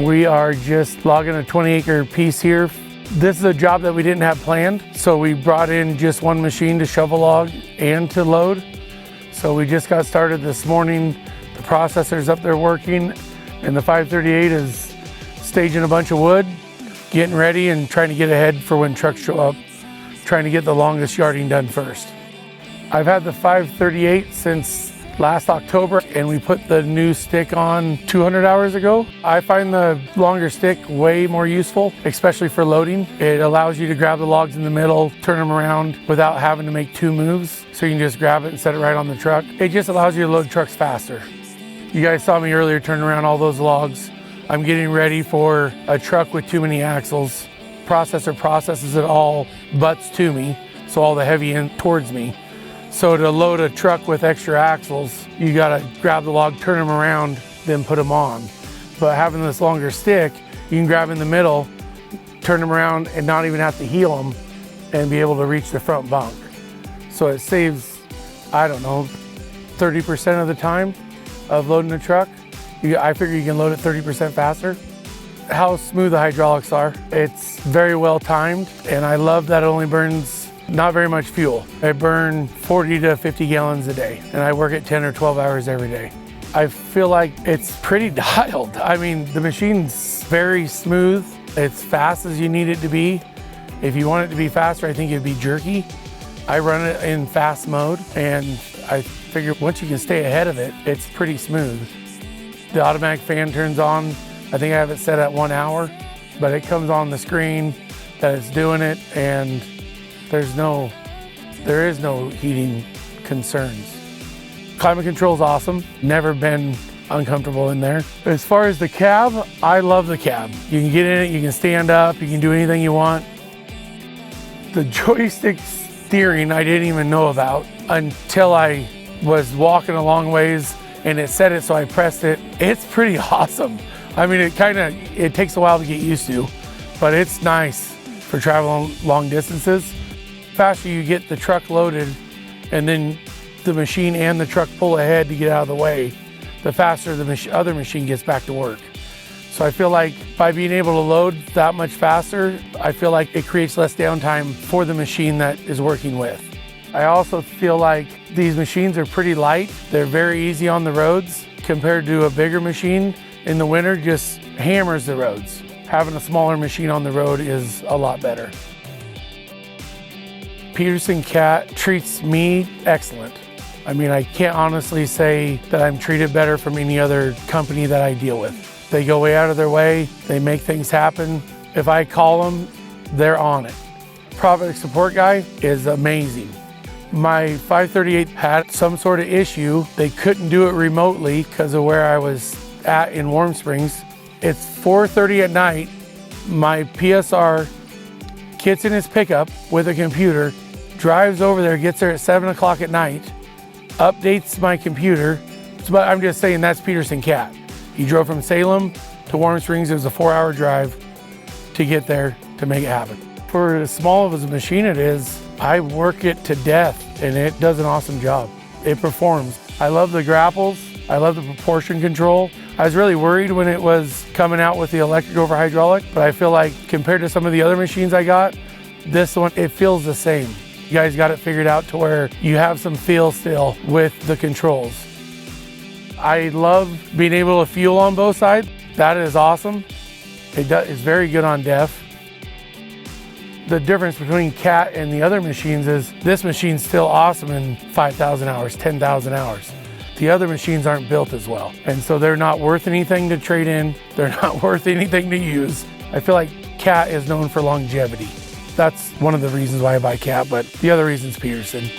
We are just logging a 20-acre piece here. This is a job that we didn't have planned, so we brought in just one machine to shovel log and to load. So we just got started this morning. The processor's up there working, and the 538 is staging a bunch of wood, getting ready and trying to get ahead for when trucks show up, trying to get the longest yarding done first. I've had the 538 since last October, and we put the new stick on 200 hours ago. I find the longer stick way more useful, especially for loading. It allows you to grab the logs in the middle, turn them around without having to make two moves. So you can just grab it and set it right on the truck. It just allows you to load trucks faster. You guys saw me earlier turning around all those logs. I'm getting ready for a truck with too many axles. Processor processes it all, butts to me, so all the heavy end towards me. So to load a truck with extra axles, you gotta grab the log, turn them around, then put them on. But having this longer stick, you can grab in the middle, turn them around and not even have to heel them and be able to reach the front bunk. So it saves, I don't know, 30% of the time of loading a truck. I figure you can load it 30% faster. How smooth the hydraulics are. It's very well timed, and I love that it only burns not very much fuel. I burn 40 to 50 gallons a day, and I work at 10 or 12 hours every day. I feel like it's pretty dialed. I mean, the machine's very smooth. It's fast as you need it to be. If you want it to be faster, I think it'd be jerky. I run it in fast mode, and I figure once you can stay ahead of it, it's pretty smooth. The automatic fan turns on. I think I have it set at 1 hour, but it comes on the screen that it's doing it, and there is no heating concerns. Climate control is awesome. Never been uncomfortable in there. As far as the cab, I love the cab. You can get in it, you can stand up, you can do anything you want. The joystick steering I didn't even know about until I was walking a long ways and it said it, so I pressed it. It's pretty awesome. I mean, it takes a while to get used to, but it's nice for traveling long distances. The faster you get the truck loaded and then the machine and the truck pull ahead to get out of the way, the faster the other machine gets back to work. So I feel like by being able to load that much faster, I feel like it creates less downtime for the machine that is working with. I also feel like these machines are pretty light. They're very easy on the roads compared to a bigger machine in the winter just hammers the roads. Having a smaller machine on the road is a lot better. Peterson Cat treats me excellent. I mean, I can't honestly say that I'm treated better from any other company that I deal with. They go way out of their way, they make things happen. If I call them, they're on it. Product support guy is amazing. My 538 had some sort of issue. They couldn't do it remotely because of where I was at in Warm Springs. It's 4:30 at night. My PSR gets in his pickup with a computer, drives over there, gets there at 7 o'clock at night, updates my computer. But I'm just saying that's Peterson Cat. He drove from Salem to Warm Springs. It was a 4-hour drive to get there to make it happen. For as small of a machine it is, I work it to death and it does an awesome job. It performs. I love the grapples. I love the proportion control. I was really worried when it was coming out with the electric over hydraulic, but I feel like compared to some of the other machines I got, this one, it feels the same. You guys got it figured out to where you have some feel still with the controls. I love being able to fuel on both sides. That is awesome. It's very good on def. The difference between Cat and the other machines is this machine's still awesome in 5,000 hours, 10,000 hours. The other machines aren't built as well. And so they're not worth anything to trade in. They're not worth anything to use. I feel like Cat is known for longevity. That's one of the reasons why I buy Cat, but the other reason is Peterson.